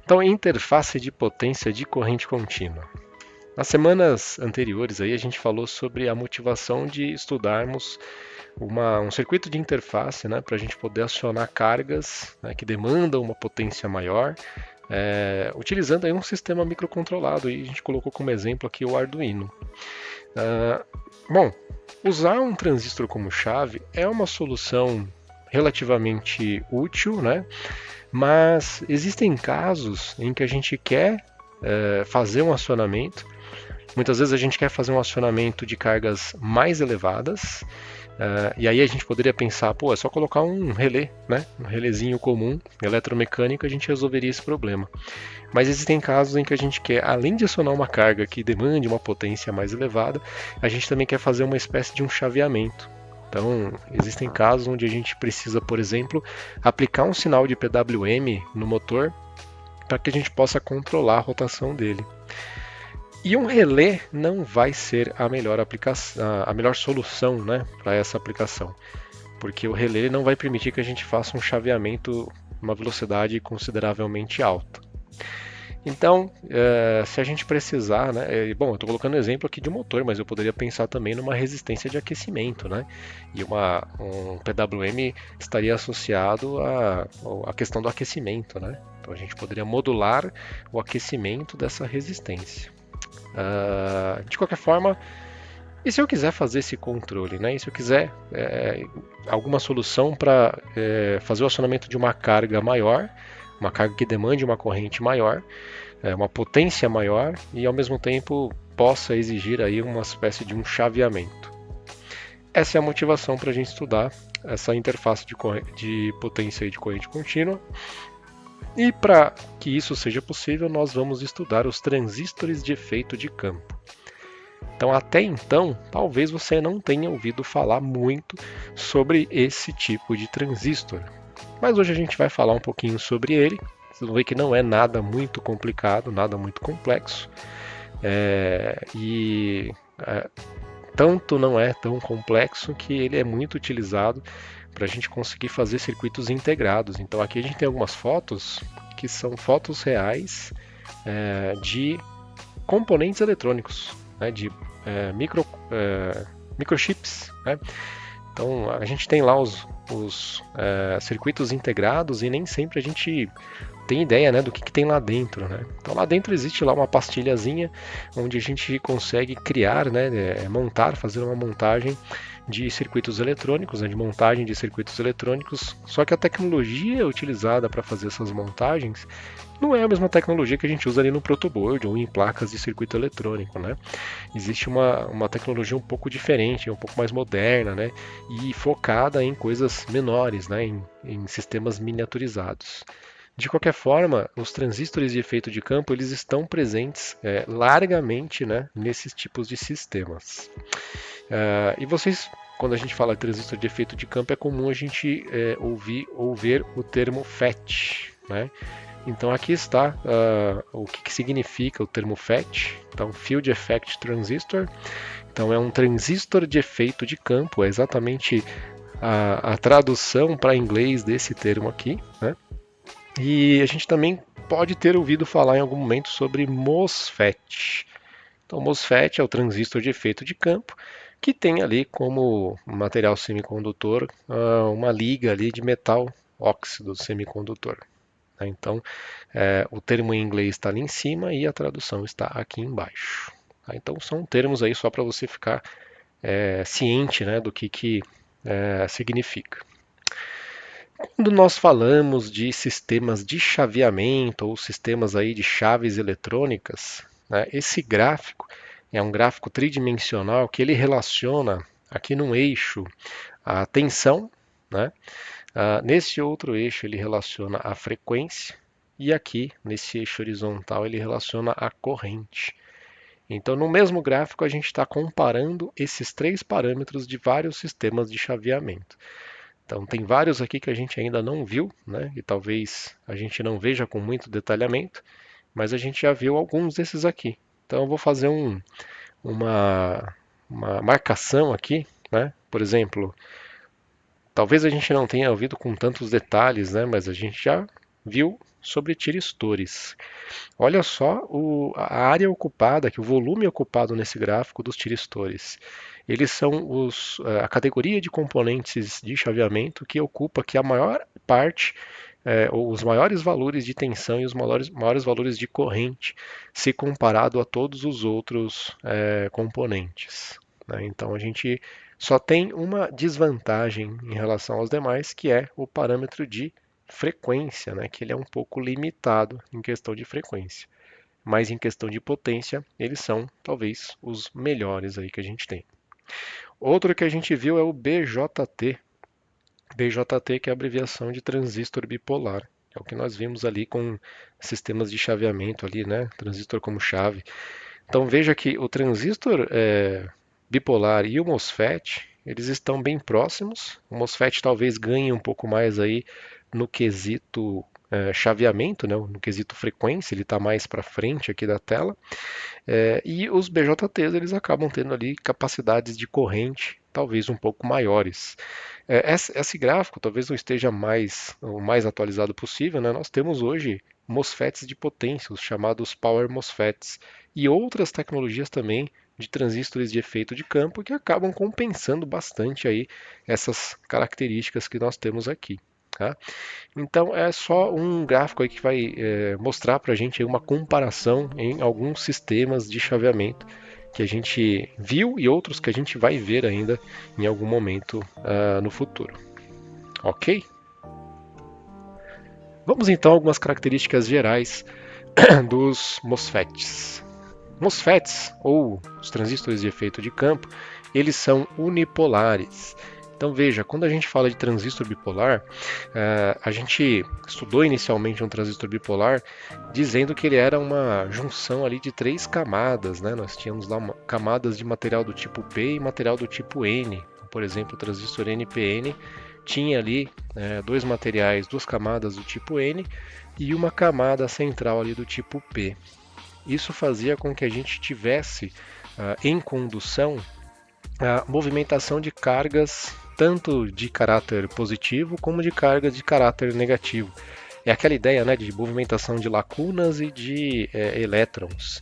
Então, interface de potência de corrente contínua. Nas semanas anteriores aí a gente falou sobre a motivação de estudarmos um circuito de interface, né, para a gente poder acionar cargas, né, que demandam uma potência maior, utilizando aí um sistema microcontrolado. E a gente colocou como exemplo aqui o Arduino. Ah, bom, usar um transistor como chave é uma solução relativamente útil, né? Mas existem casos em que a gente quer fazer um acionamento. Muitas vezes a gente quer fazer um acionamento de cargas mais elevadas, e aí a gente poderia pensar, pô, é só colocar um relé, né? Um relézinho comum, eletromecânico, a gente resolveria esse problema. Mas existem casos em que a gente quer, além de acionar uma carga que demande uma potência mais elevada, a gente também quer fazer uma espécie de um chaveamento. Então, existem casos onde a gente precisa, por exemplo, aplicar um sinal de PWM no motor para que a gente possa controlar a rotação dele. E um relé não vai ser a melhor aplicação, a melhor solução, né, para essa aplicação, porque o relé não vai permitir que a gente faça um chaveamento uma velocidade consideravelmente alta. Então, se a gente precisar, né, bom, eu estou colocando exemplo aqui de motor, mas eu poderia pensar também numa resistência de aquecimento, né? E um PWM estaria associado à questão do aquecimento, né? Então a gente poderia modular o aquecimento dessa resistência. De qualquer forma, e se eu quiser fazer esse controle, né? E se eu quiser alguma solução para fazer o acionamento de uma carga maior, uma carga que demande uma corrente maior, uma potência maior e ao mesmo tempo possa exigir aí uma espécie de um chaveamento. Essa é a motivação para a gente estudar essa interface de potência e de corrente contínua. E para que isso seja possível, nós vamos estudar os transistores de efeito de campo. Então, até então, talvez você não tenha ouvido falar muito sobre esse tipo de transistor. Mas hoje a gente vai falar um pouquinho sobre ele. Vocês vão ver que não é nada muito complicado, nada muito complexo. E tanto não é tão complexo que ele é muito utilizado para a gente conseguir fazer circuitos integrados. Então aqui a gente tem algumas fotos que são fotos reais de componentes eletrônicos, né, de microchips. Né? Então a gente tem lá os circuitos integrados e nem sempre a gente tem ideia, né, do que tem lá dentro, né? Então lá dentro existe lá uma pastilhazinha onde a gente consegue criar, né, montar, fazer uma montagem de circuitos eletrônicos, né, de montagem de circuitos eletrônicos. Só que a tecnologia utilizada para fazer essas montagens não é a mesma tecnologia que a gente usa ali no protoboard ou em placas de circuito eletrônico, né? Existe uma tecnologia um pouco diferente, um pouco mais moderna, né? E focada em coisas menores, né? Em sistemas miniaturizados. De qualquer forma, os transistores de efeito de campo eles estão presentes largamente, né, nesses tipos de sistemas. E vocês, quando a gente fala de transistor de efeito de campo, é comum a gente ouvir ou ver o termo FET, né? Então aqui está o que significa o termo FET. Então, Field Effect Transistor. Então é um transistor de efeito de campo, é exatamente a tradução para inglês desse termo aqui, né? E a gente também pode ter ouvido falar em algum momento sobre MOSFET. Então, MOSFET é o transistor de efeito de campo, que tem ali como material semicondutor uma liga ali de metal óxido semicondutor. Né? Então, o termo em inglês está ali em cima e a tradução está aqui embaixo. Tá? Então, são termos aí só para você ficar ciente, né, do que significa. Quando nós falamos de sistemas de chaveamento ou sistemas aí de chaves eletrônicas, né, esse gráfico é um gráfico tridimensional que ele relaciona aqui num eixo a tensão, né? Nesse outro eixo ele relaciona a frequência e aqui nesse eixo horizontal ele relaciona a corrente. Então, no mesmo gráfico, a gente está comparando esses três parâmetros de vários sistemas de chaveamento. Então, tem vários aqui que a gente ainda não viu, né? E talvez a gente não veja com muito detalhamento, mas a gente já viu alguns desses aqui. Então, eu vou fazer uma, uma marcação aqui, né? Por exemplo, talvez a gente não tenha ouvido com tantos detalhes, né? Mas a gente já viu sobre tiristores. Olha só a área ocupada, que o volume ocupado nesse gráfico dos tiristores. Eles são a categoria de componentes de chaveamento que ocupa aqui a maior parte, os maiores valores de tensão e os maiores valores de corrente, se comparado a todos os outros componentes, né? Então a gente só tem uma desvantagem em relação aos demais, que é o parâmetro de frequência, né? Que ele é um pouco limitado em questão de frequência. Mas em questão de potência, eles são talvez os melhores aí que a gente tem. Outro que a gente viu é o BJT. BJT, que é a abreviação de transistor bipolar. É o que nós vimos ali com sistemas de chaveamento ali, né? Transistor como chave. Então veja que o transistor bipolar e o MOSFET, eles estão bem próximos. O MOSFET talvez ganhe um pouco mais aí no quesito chaveamento, né? No quesito frequência, ele está mais para frente aqui da tela. E os BJTs, eles acabam tendo ali capacidades de corrente talvez um pouco maiores. Esse gráfico talvez não esteja o mais atualizado possível, né? Nós temos hoje MOSFETs de potência, os chamados Power MOSFETs, e outras tecnologias também de transistores de efeito de campo que acabam compensando bastante aí essas características que nós temos aqui. Tá? Então é só um gráfico aí que vai mostrar para a gente aí uma comparação em alguns sistemas de chaveamento que a gente viu e outros que a gente vai ver ainda em algum momento no futuro. Ok? Vamos então a algumas características gerais dos MOSFETs. MOSFETs, ou os transistores de efeito de campo, eles são unipolares. Então veja, quando a gente fala de transistor bipolar, a gente estudou inicialmente um transistor bipolar dizendo que ele era uma junção ali de 3 camadas, né? Nós tínhamos lá camadas de material do tipo P e material do tipo N. Por exemplo, o transistor NPN tinha ali 2 materiais, 2 camadas do tipo N e uma camada central ali do tipo P. Isso fazia com que a gente tivesse em condução a movimentação de cargas tanto de caráter positivo como de cargas de caráter negativo. É aquela ideia, né, de movimentação de lacunas e de elétrons.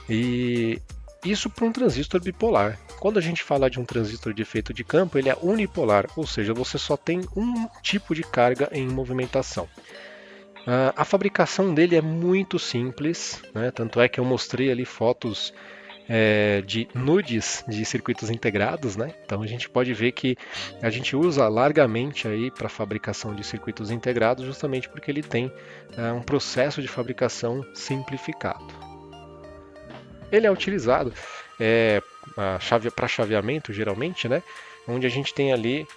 E isso para um transistor bipolar. Quando a gente fala de um transistor de efeito de campo, ele é unipolar, ou seja, você só tem um tipo de carga em movimentação. A fabricação dele é muito simples, né? Tanto é que eu mostrei ali fotos de nudes de circuitos integrados, né? Então a gente pode ver que a gente usa largamente aí para fabricação de circuitos integrados, justamente porque ele tem um processo de fabricação simplificado. Ele é utilizado para chaveamento, geralmente, né? Onde a gente tem ali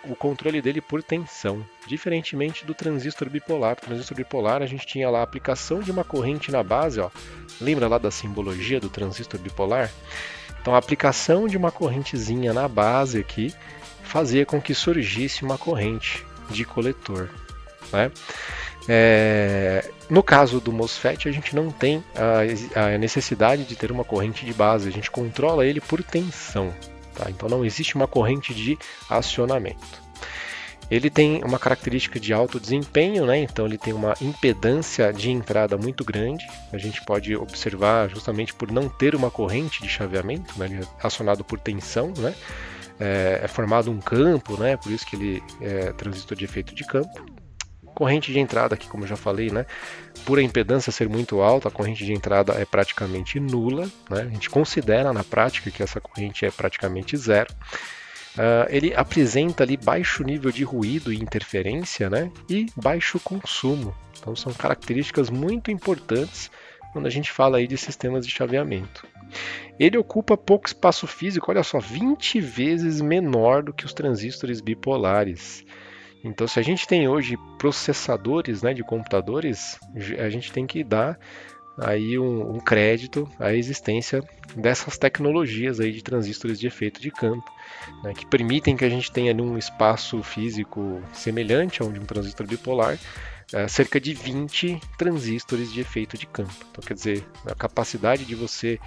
o controle dele por tensão, diferentemente do transistor bipolar. O transistor bipolar, a gente tinha lá a aplicação de uma corrente na base, ó. Lembra lá da simbologia do transistor bipolar? Então a aplicação de uma correntezinha na base aqui fazia com que surgisse uma corrente de coletor, né? No caso do MOSFET, a gente não tem a necessidade de ter uma corrente de base, a gente controla ele por tensão. Tá? Então não existe uma corrente de acionamento. Ele tem uma característica de alto desempenho, né? Então ele tem uma impedância de entrada muito grande. A gente pode observar justamente por não ter uma corrente de chaveamento, né? Ele é acionado por tensão, né? É formado um campo, né? Por isso que ele é transistor de efeito de campo. Corrente de entrada aqui, como eu já falei, né? Por a impedância ser muito alta, a corrente de entrada é praticamente nula, né? A gente considera na prática que essa corrente é praticamente zero. Ele apresenta ali baixo nível de ruído e interferência, né? E baixo consumo. Então são características muito importantes quando a gente fala aí de sistemas de chaveamento. Ele ocupa pouco espaço físico, olha só, 20 vezes menor do que os transistores bipolares. Então, se a gente tem hoje processadores, né, de computadores, a gente tem que dar aí um crédito à existência dessas tecnologias aí de transistores de efeito de campo, né, que permitem que a gente tenha um espaço físico semelhante ao de um transistor bipolar, cerca de 20 transistores de efeito de campo. Então, quer dizer, a capacidade de você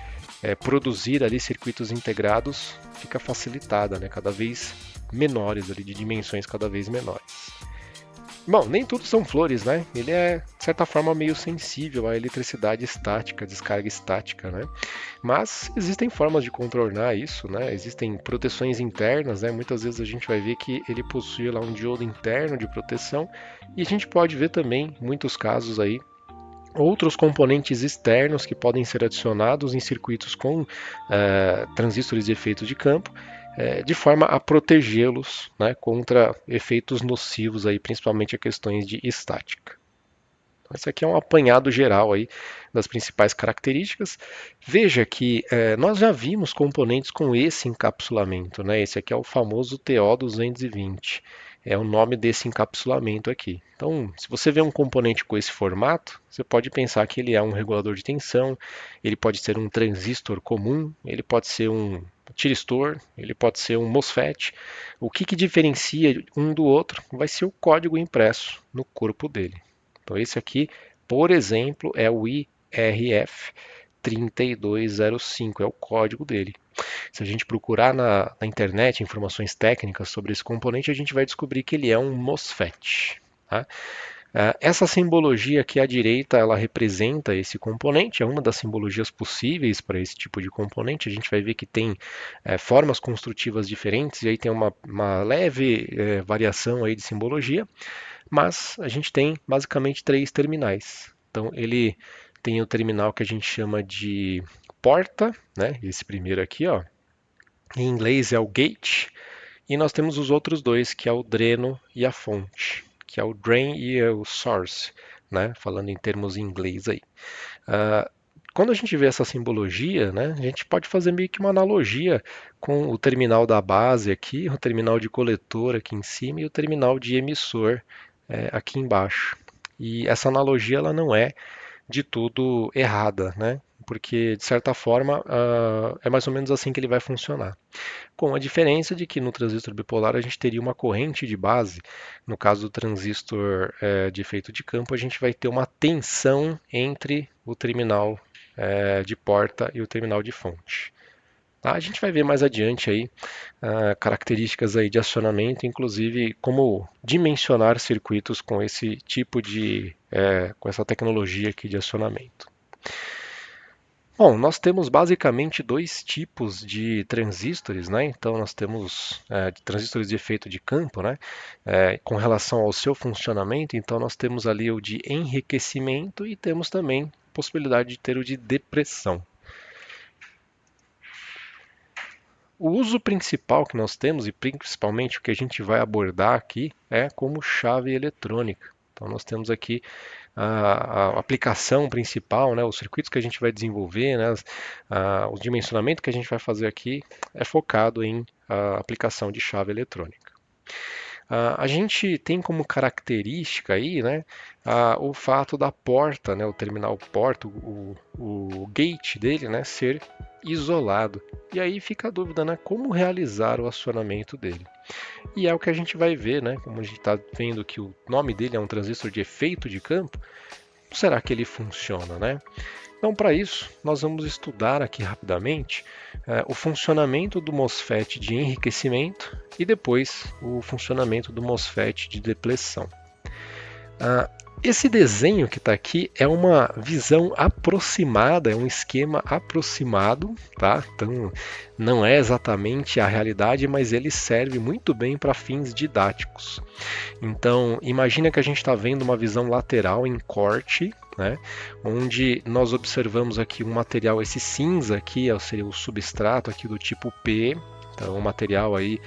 produzir ali circuitos integrados fica facilitada, né, cada vez menores, ali, de dimensões cada vez menores. Bom, nem tudo são flores, né? Ele é, de certa forma, meio sensível à eletricidade estática, descarga estática, né? Mas existem formas de contornar isso, né? Existem proteções internas, né? Muitas vezes a gente vai ver que ele possui lá um diodo interno de proteção e a gente pode ver também, em muitos casos aí, outros componentes externos que podem ser adicionados em circuitos com transistores de efeito de campo, de forma a protegê-los, né, contra efeitos nocivos, aí, principalmente a questões de estática. Então, esse aqui é um apanhado geral aí das principais características. Veja que nós já vimos componentes com esse encapsulamento, né? Esse aqui é o famoso TO220. É o nome desse encapsulamento aqui. Então, se você vê um componente com esse formato, você pode pensar que ele é um regulador de tensão, ele pode ser um transistor comum, ele pode ser um tiristor, ele pode ser um MOSFET. O que diferencia um do outro vai ser o código impresso no corpo dele. Então, esse aqui, por exemplo, é o IRF 3205, é o código dele. Se a gente procurar na internet informações técnicas sobre esse componente, a gente vai descobrir que ele é um MOSFET. Tá? Essa simbologia aqui à direita, ela representa esse componente, é uma das simbologias possíveis para esse tipo de componente. A gente vai ver que tem formas construtivas diferentes, e aí tem uma leve variação aí de simbologia, mas a gente tem basicamente três terminais. Então ele tem o terminal que a gente chama de porta, né? Esse primeiro aqui, ó. Em inglês é o gate, e nós temos os outros dois, que é o dreno e a fonte, que é o drain e o source, né? Falando em termos em inglês aí. Uh, Quando a gente vê essa simbologia, né, a gente pode fazer meio que uma analogia com o terminal da base aqui, o terminal de coletor aqui em cima e o terminal de emissor aqui embaixo. E essa analogia ela não é de tudo errada, né? Porque, de certa forma, é mais ou menos assim que ele vai funcionar. Com a diferença de que no transistor bipolar a gente teria uma corrente de base. No caso do transistor de efeito de campo, a gente vai ter uma tensão entre o terminal de porta e o terminal de fonte. Tá? A gente vai ver mais adiante aí características aí de acionamento, inclusive como dimensionar circuitos com esse tipo de, com essa tecnologia aqui de acionamento. Bom, nós temos basicamente dois tipos de transistores, né? Então nós temos transistores de efeito de campo, né? Com relação ao seu funcionamento, então nós temos ali o de enriquecimento e temos também possibilidade de ter o de depressão. O uso principal que nós temos, e principalmente o que a gente vai abordar aqui, é como chave eletrônica. Então nós temos aqui a aplicação principal, né, os circuitos que a gente vai desenvolver, né, o dimensionamento que a gente vai fazer aqui é focado em aplicação de chave eletrônica. A gente tem como característica aí, né, o fato da porta, né, o terminal porta, o gate dele, né, ser isolado. E aí fica a dúvida, né, como realizar o acionamento dele. E é o que a gente vai ver, né, como a gente está vendo que o nome dele é um transistor de efeito de campo, como será que ele funciona, né? Então, para isso, nós vamos estudar aqui rapidamente o funcionamento do MOSFET de enriquecimento e depois o funcionamento do MOSFET de depleção. Esse desenho que está aqui é uma visão aproximada, é um esquema aproximado, tá? Então, não é exatamente a realidade, mas ele serve muito bem para fins didáticos. Então, imagina que a gente está vendo uma visão lateral em corte, né? Onde nós observamos aqui um material, esse cinza aqui, seria o substrato aqui do tipo P. Então, um material aí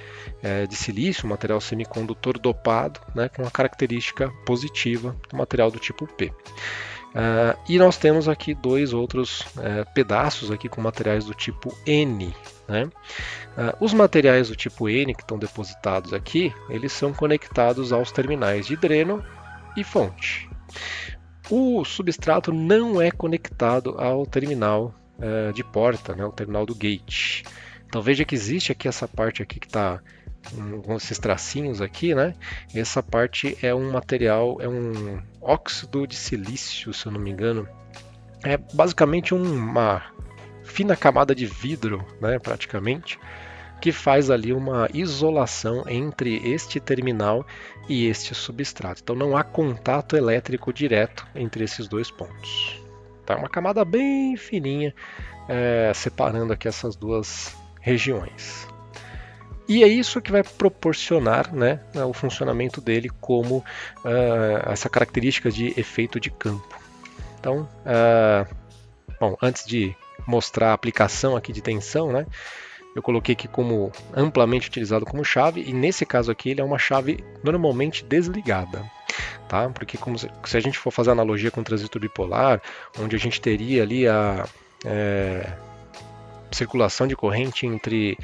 de silício, um material semicondutor dopado, né, com uma característica positiva do material do tipo P. E nós temos aqui dois outros pedaços aqui com materiais do tipo N. Né? Os materiais do tipo N que estão depositados aqui, eles são conectados aos terminais de dreno e fonte. O substrato não é conectado ao terminal de porta, né, o terminal do gate. Então veja que existe aqui essa parte aqui que está com esses tracinhos aqui, né? Essa parte é um material, é um óxido de silício, se eu não me engano. É basicamente uma fina camada de vidro, né? Praticamente, que faz ali uma isolação entre este terminal e este substrato. Então não há contato elétrico direto entre esses dois pontos. Tá? Uma camada bem fininha separando aqui essas duas regiões. E é isso que vai proporcionar, né, o funcionamento dele como essa característica de efeito de campo. Então, bom, antes de mostrar a aplicação aqui de tensão, né, eu coloquei aqui como amplamente utilizado como chave, e nesse caso aqui ele é uma chave normalmente desligada. Tá? Porque se a gente for fazer analogia com o transistor bipolar, onde a gente teria ali a circulação de corrente entre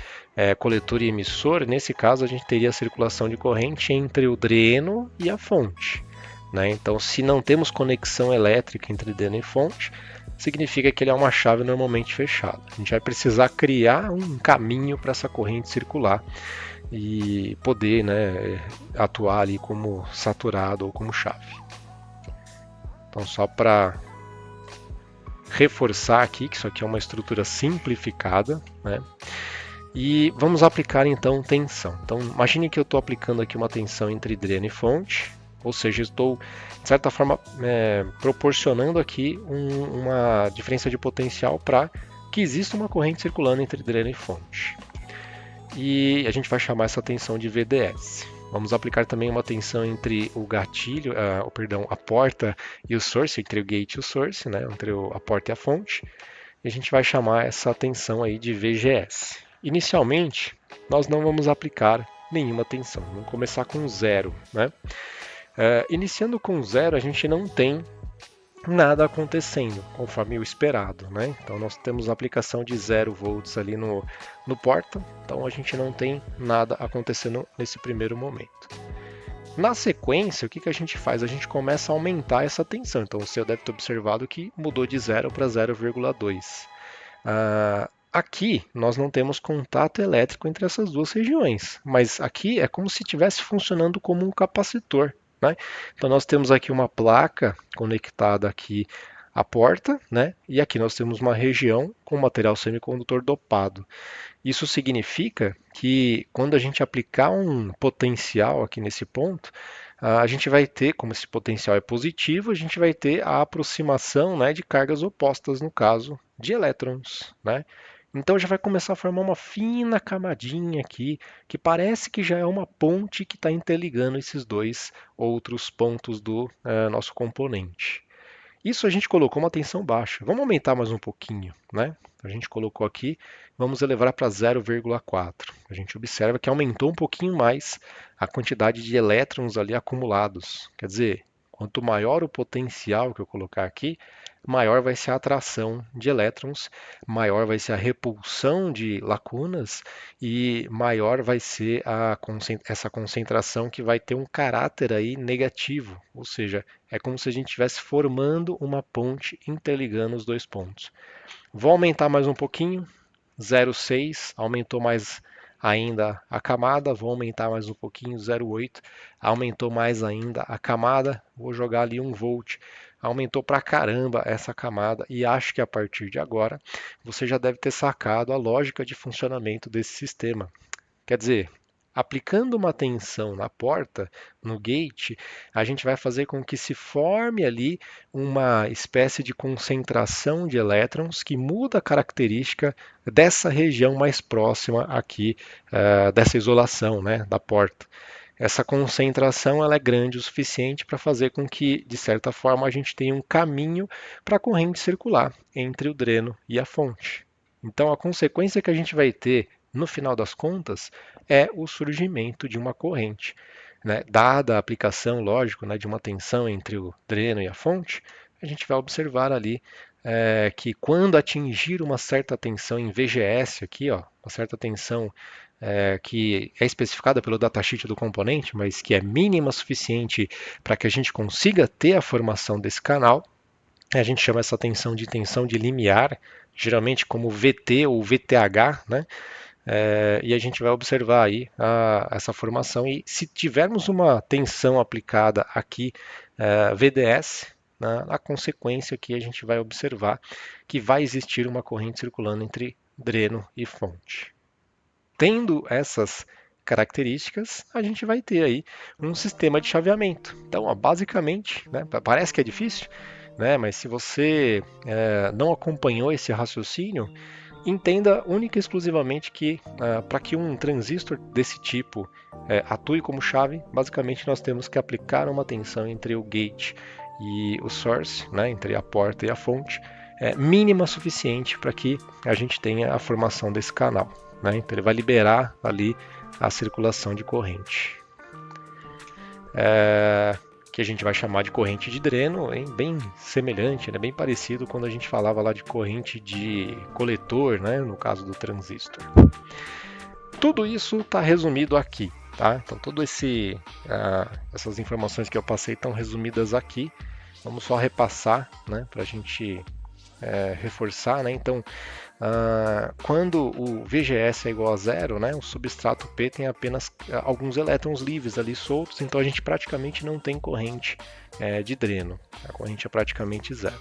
coletor e emissor, nesse caso a gente teria a circulação de corrente entre o dreno e a fonte. Né? Então, se não temos conexão elétrica entre dreno e fonte, significa que ele é uma chave normalmente fechada. A gente vai precisar criar um caminho para essa corrente circular e poder, né, atuar ali como saturado ou como chave. Então, só para reforçar aqui que isso aqui é uma estrutura simplificada, né? E vamos aplicar então tensão. Então, imagine que eu estou aplicando aqui uma tensão entre dreno e fonte, ou seja, estou, de certa forma, proporcionando aqui uma diferença de potencial para que exista uma corrente circulando entre dreno e fonte. E a gente vai chamar essa tensão de VDS. Vamos aplicar também uma tensão entre o gatilho, a porta e o source, entre o gate e o source, né, entre a porta e a fonte. E a gente vai chamar essa tensão aí de VGS. Inicialmente, nós não vamos aplicar nenhuma tensão, vamos começar com zero. Né? Iniciando com zero, a gente não tem nada acontecendo, conforme o esperado. Né? Então nós temos a aplicação de 0 volts ali no porta, então a gente não tem nada acontecendo nesse primeiro momento. Na sequência, o que a gente faz? A gente começa a aumentar essa tensão. Então você deve ter observado que mudou de 0 para 0,2. Aqui nós não temos contato elétrico entre essas duas regiões, mas aqui é como se estivesse funcionando como um capacitor. Né? Então nós temos aqui uma placa conectada aqui à porta, né? E aqui nós temos uma região com material semicondutor dopado. Isso significa que quando a gente aplicar um potencial aqui nesse ponto, a gente vai ter, como esse potencial é positivo, a gente vai ter a aproximação, né, de cargas opostas, no caso de elétrons. Né? Então já vai começar a formar uma fina camadinha aqui, que parece que já é uma ponte que está interligando esses dois outros pontos do nosso componente. Isso a gente colocou uma tensão baixa. Vamos aumentar mais um pouquinho, né? A gente colocou aqui, vamos elevar para 0,4. A gente observa que aumentou um pouquinho mais a quantidade de elétrons ali acumulados. Quer dizer, quanto maior o potencial que eu colocar aqui, maior vai ser a atração de elétrons, maior vai ser a repulsão de lacunas e maior vai ser essa concentração que vai ter um caráter aí negativo, ou seja, é como se a gente estivesse formando uma ponte interligando os dois pontos. Vou aumentar mais um pouquinho, 0,6, aumentou mais ainda a camada, vou aumentar mais um pouquinho, 0,8, aumentou mais ainda a camada, vou jogar ali 1 volt, aumentou pra caramba essa camada e acho que a partir de agora você já deve ter sacado a lógica de funcionamento desse sistema. Quer dizer, aplicando uma tensão na porta, no gate, a gente vai fazer com que se forme ali uma espécie de concentração de elétrons que muda a característica dessa região mais próxima aqui, dessa isolação, né, da porta. Essa concentração ela é grande o suficiente para fazer com que, de certa forma, a gente tenha um caminho para a corrente circular entre o dreno e a fonte. Então, a consequência que a gente vai ter no final das contas, é o surgimento de uma corrente. Né? Dada a aplicação, lógico, né, de uma tensão entre o dreno e a fonte, a gente vai observar ali que quando atingir uma certa tensão em VGS, aqui, ó, uma certa tensão que é especificada pelo datasheet do componente, mas que é mínima o suficiente para que a gente consiga ter a formação desse canal, a gente chama essa tensão de limiar, geralmente como VT ou VTH, né? E a gente vai observar aí essa formação. E se tivermos uma tensão aplicada aqui, VDS, né, a consequência que a gente vai observar que vai existir uma corrente circulando entre dreno e fonte. Tendo essas características, a gente vai ter aí um sistema de chaveamento. Então, ó, basicamente, né, parece que é difícil, né, mas se você não acompanhou esse raciocínio, entenda única e exclusivamente que para que um transistor desse tipo atue como chave, basicamente nós temos que aplicar uma tensão entre o gate e o source, né, entre a porta e a fonte, mínima suficiente para que a gente tenha a formação desse canal. Né? Então ele vai liberar ali a circulação de corrente. Que a gente vai chamar de corrente de dreno, hein? Bem semelhante, né? Bem parecido quando a gente falava lá de corrente de coletor, né? No caso do transistor. Tudo isso está resumido aqui, tá? Então essas informações que eu passei estão resumidas aqui. Vamos só repassar, né? Para a gente reforçar, né? Então, quando o VGS é igual a zero, né, o substrato P tem apenas alguns elétrons livres ali soltos, então a gente praticamente não tem corrente de dreno, a corrente é praticamente zero.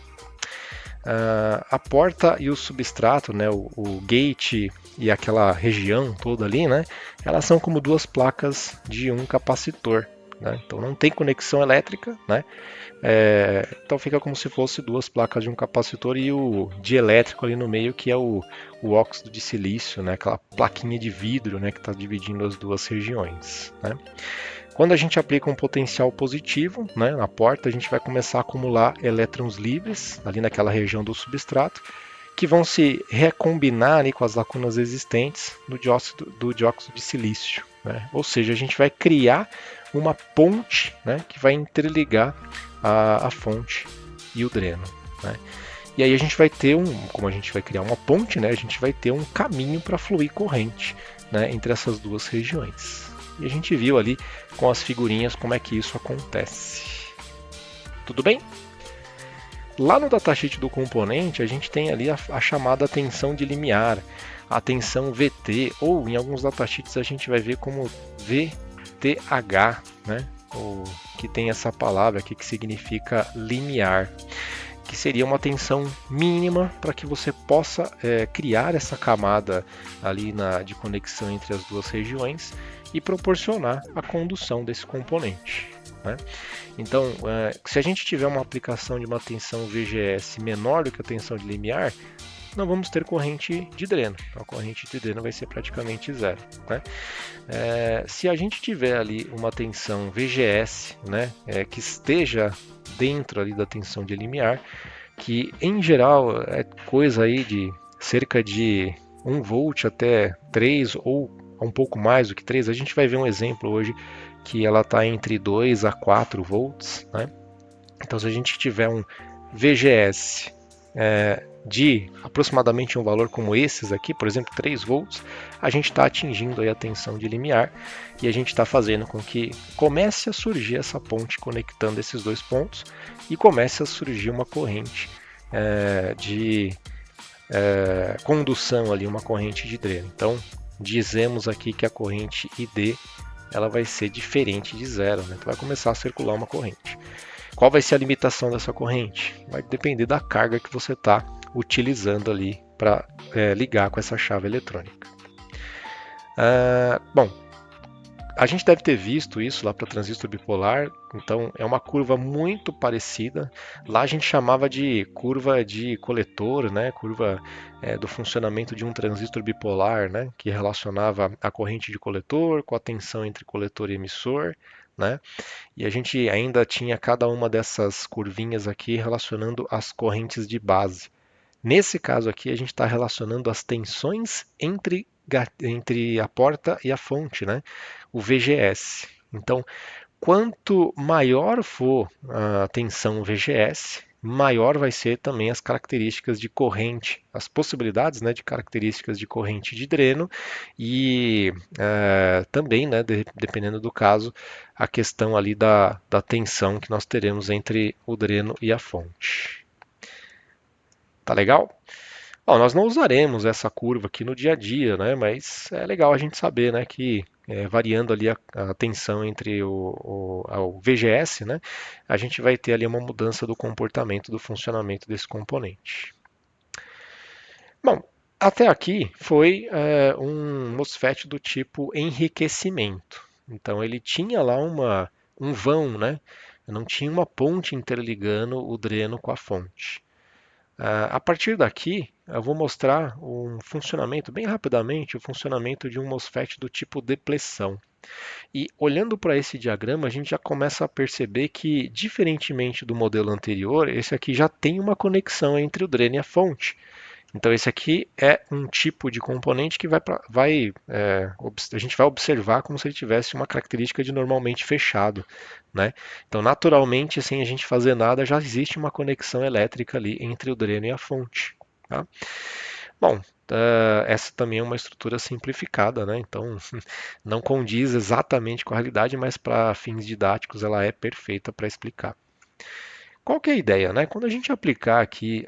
A porta e o substrato, né, o gate e aquela região toda ali, né, elas são como duas placas de um capacitor. Né? Então não tem conexão elétrica, né? Então fica como se fosse duas placas de um capacitor e o dielétrico ali no meio, que é o óxido de silício, né? Aquela plaquinha de vidro, né? Que está dividindo as duas regiões. Né? Quando a gente aplica um potencial positivo, né, na porta, a gente vai começar a acumular elétrons livres ali naquela região do substrato, que vão se recombinar ali com as lacunas existentes do dióxido de silício. Né? Ou seja, a gente vai criar uma ponte, né, que vai interligar a fonte e o dreno. Né? E aí a gente vai ter como a gente vai criar uma ponte, né, a gente vai ter um caminho para fluir corrente, né, entre essas duas regiões. E a gente viu ali com as figurinhas como é que isso acontece. Tudo bem? Lá no datasheet do componente, a gente tem ali a chamada tensão de limiar, a tensão VT, ou em alguns datasheets a gente vai ver como VTH, né? Que tem essa palavra aqui que significa limiar, que seria uma tensão mínima para que você possa criar essa camada ali de conexão entre as duas regiões e proporcionar a condução desse componente. Né? Então, se a gente tiver uma aplicação de uma tensão VGS menor do que a tensão de limiar, não vamos ter corrente de dreno. A corrente de dreno vai ser praticamente zero. Né? Se a gente tiver ali uma tensão VGS, né, que esteja dentro ali da tensão de limiar, que em geral é coisa aí de cerca de 1 volt até 3 ou um pouco mais do que 3, a gente vai ver um exemplo hoje que ela está entre 2 a 4 volts. Né? Então, se a gente tiver um VGS de aproximadamente um valor como esses aqui, por exemplo, 3 volts, a gente está atingindo aí a tensão de limiar e a gente está fazendo com que comece a surgir essa ponte conectando esses dois pontos e comece a surgir uma corrente de condução ali, uma corrente de dreno. Então, dizemos aqui que a corrente ID ela vai ser diferente de zero, né? Então vai começar a circular uma corrente. Qual vai ser a limitação dessa corrente? Vai depender da carga que você está utilizando ali para ligar com essa chave eletrônica. Bom, a gente deve ter visto isso lá para transistor bipolar, então é uma curva muito parecida. Lá a gente chamava de curva de coletor, né? Curva do funcionamento de um transistor bipolar, né? Que relacionava a corrente de coletor com a tensão entre coletor e emissor. Né? E a gente ainda tinha cada uma dessas curvinhas aqui relacionando as correntes de base. Nesse caso aqui, a gente está relacionando as tensões entre a porta e a fonte, né? O VGS. Então, quanto maior for a tensão VGS, maior vai ser também as características de corrente, as possibilidades, né, de características de corrente de dreno e também, né, dependendo do caso, a questão ali da tensão que nós teremos entre o dreno e a fonte. Tá legal? Bom, nós não usaremos essa curva aqui no dia a dia, né? Mas é legal a gente saber, né, que variando ali a tensão entre o VGS, né, a gente vai ter ali uma mudança do comportamento, do funcionamento desse componente. Bom, Até aqui foi um MOSFET do tipo enriquecimento. Então ele tinha lá um vão, né? Não tinha uma ponte interligando o dreno com a fonte. A partir daqui, eu vou mostrar um funcionamento, bem rapidamente, o funcionamento de um MOSFET do tipo depressão. E olhando para esse diagrama, a gente já começa a perceber que, diferentemente do modelo anterior, esse aqui já tem uma conexão entre o dreno e a fonte. Então esse aqui é um tipo de componente que a gente vai observar como se ele tivesse uma característica de normalmente fechado, né? Então naturalmente, sem a gente fazer nada, já existe uma conexão elétrica ali entre o dreno e a fonte. Tá? Bom, essa também é uma estrutura simplificada, né? Então não condiz exatamente com a realidade, mas para fins didáticos ela é perfeita para explicar. Qual que é a ideia, né? Quando a gente aplicar aqui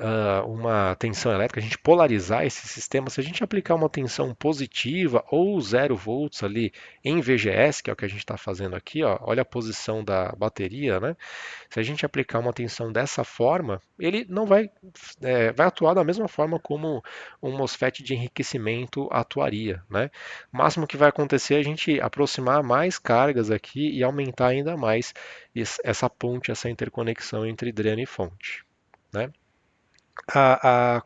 uma tensão elétrica, a gente polarizar esse sistema, se a gente aplicar uma tensão positiva ou 0 volts ali em VGS, que é o que a gente está fazendo aqui, ó, olha a posição da bateria, né? Se a gente aplicar uma tensão dessa forma, ele não vai atuar da mesma forma como um MOSFET de enriquecimento atuaria, né? O máximo que vai acontecer é a gente aproximar mais cargas aqui e aumentar ainda mais essa ponte, essa interconexão entre dreno e fonte, né? A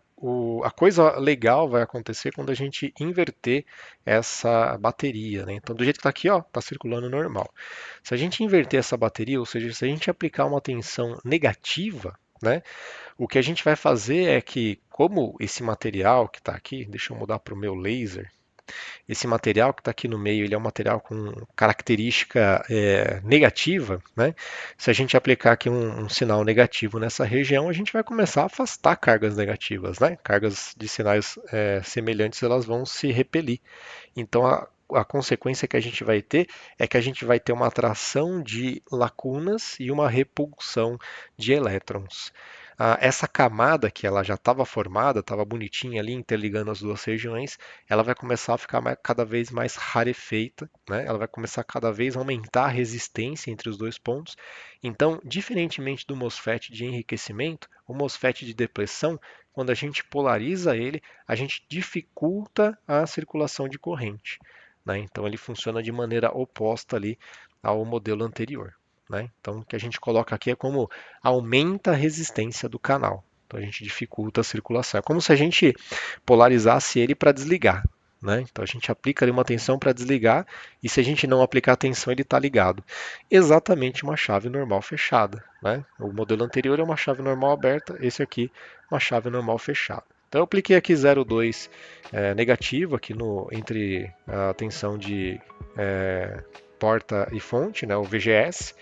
coisa legal vai acontecer quando a gente inverter essa bateria, né? Então, do jeito que está aqui, ó, está circulando normal. Se a gente inverter essa bateria, ou seja, se a gente aplicar uma tensão negativa, né? O que a gente vai fazer é que, como esse material que está aqui, deixa eu mudar para o meu laser. Esse material que está aqui no meio, ele é um material com característica negativa, né? Se a gente aplicar aqui um sinal negativo nessa região, a gente vai começar a afastar cargas negativas, né? Cargas de sinais semelhantes, elas vão se repelir. Então, a consequência que a gente vai ter é que a gente vai ter uma atração de lacunas e uma repulsão de elétrons. Essa camada que ela já estava formada, estava bonitinha ali, interligando as duas regiões, ela vai começar a ficar cada vez mais rarefeita, né? Ela vai começar cada vez a aumentar a resistência entre os dois pontos. Então, diferentemente do MOSFET de enriquecimento, o MOSFET de depressão, quando a gente polariza ele, a gente dificulta a circulação de corrente, né? Então, ele funciona de maneira oposta ali ao modelo anterior. Né? Então, o que a gente coloca aqui é como aumenta a resistência do canal. Então, a gente dificulta a circulação. É como se a gente polarizasse ele para desligar. Né? Então, a gente aplica ali uma tensão para desligar e se a gente não aplicar a tensão, ele está ligado. Exatamente uma chave normal fechada. Né? O modelo anterior é uma chave normal aberta, esse aqui uma chave normal fechada. Então, eu apliquei aqui 0,2 negativo aqui entre a tensão de porta e fonte, né, o VGS.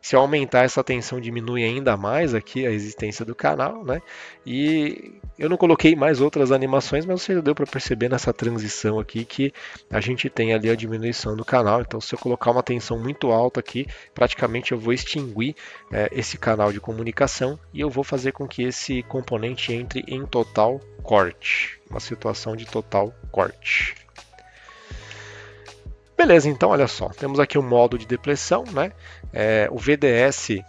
Se eu aumentar essa tensão, diminui ainda mais aqui a resistência do canal, né? E eu não coloquei mais outras animações, mas você deu para perceber nessa transição aqui que a gente tem ali a diminuição do canal. Então, se eu colocar uma tensão muito alta aqui, praticamente eu vou extinguir esse canal de comunicação e eu vou fazer com que esse componente entre em total corte, uma situação de total corte. Beleza, então olha só, temos aqui o modo de depressão, né? O VDS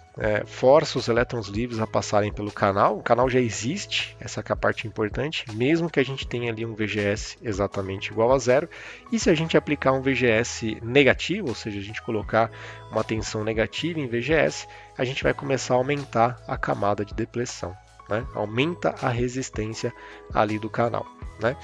força os elétrons livres a passarem pelo canal, o canal já existe, essa é a parte importante, mesmo que a gente tenha ali um VGS exatamente igual a zero, e se a gente aplicar um VGS negativo, ou seja, a gente colocar uma tensão negativa em VGS, a gente vai começar a aumentar a camada de depressão, né? Aumenta a resistência ali do canal, né?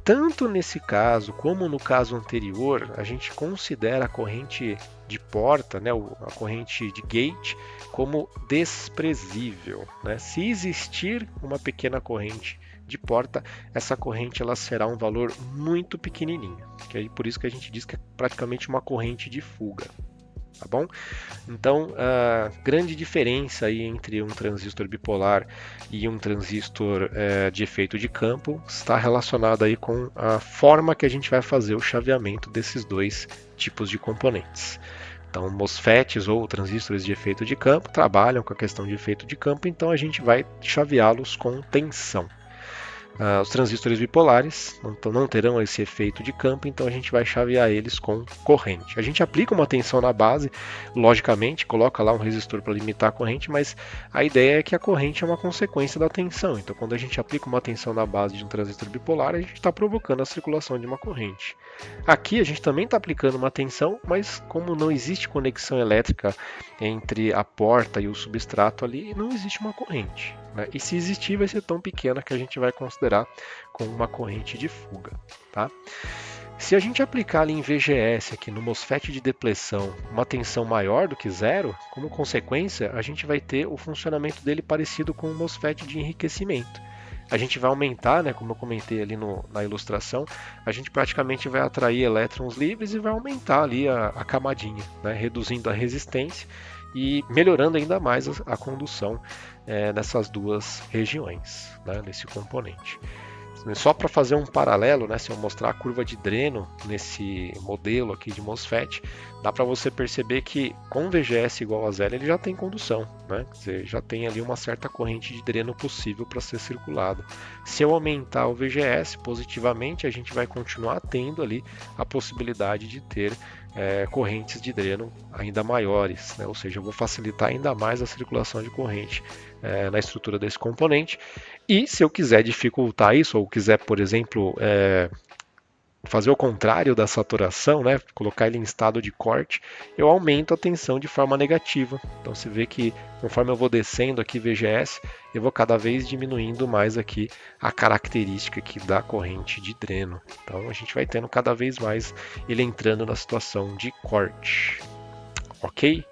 Tanto nesse caso como no caso anterior, a gente considera a corrente de porta, né, a corrente de gate, como desprezível. Né? Se existir uma pequena corrente de porta, essa corrente ela será um valor muito pequenininho. Que é por isso que a gente diz que é praticamente uma corrente de fuga. Tá bom? Então, a grande diferença aí entre um transistor bipolar e um transistor de efeito de campo está relacionada aí com a forma que a gente vai fazer o chaveamento desses dois tipos de componentes. Então, MOSFETs ou transistores de efeito de campo trabalham com a questão de efeito de campo, então a gente vai chaveá-los com tensão. Os transistores bipolares não terão esse efeito de campo, então a gente vai chavear eles com corrente. A gente aplica uma tensão na base, logicamente, coloca lá um resistor para limitar a corrente, mas a ideia é que a corrente é uma consequência da tensão. Então, quando a gente aplica uma tensão na base de um transistor bipolar, a gente está provocando a circulação de uma corrente. Aqui a gente também está aplicando uma tensão, mas como não existe conexão elétrica entre a porta e o substrato ali, não existe uma corrente, né? E se existir, vai ser tão pequena que a gente vai considerar como uma corrente de fuga, tá? Se a gente aplicar ali em VGS, aqui no MOSFET de depleção, uma tensão maior do que zero, como consequência, a gente vai ter o funcionamento dele parecido com o MOSFET de enriquecimento. A gente vai aumentar, né, como eu comentei ali na ilustração, a gente praticamente vai atrair elétrons livres e vai aumentar ali a camadinha, né, reduzindo a resistência e melhorando ainda mais a condução nessas duas regiões, né, nesse componente. Só para fazer um paralelo, né, se eu mostrar a curva de dreno nesse modelo aqui de MOSFET, dá para você perceber que com VGS igual a zero ele já tem condução, né? Quer dizer, já tem ali uma certa corrente de dreno possível para ser circulada. Se eu aumentar o VGS positivamente, a gente vai continuar tendo ali a possibilidade de ter correntes de dreno ainda maiores, né? Ou seja, eu vou facilitar ainda mais a circulação de corrente na estrutura desse componente. E se eu quiser dificultar isso, ou quiser, por exemplo, fazer o contrário da saturação, né, colocar ele em estado de corte, eu aumento a tensão de forma negativa. Então você vê que conforme eu vou descendo aqui VGS, eu vou cada vez diminuindo mais aqui a característica aqui da corrente de dreno. Então a gente vai tendo cada vez mais ele entrando na situação de corte. Ok?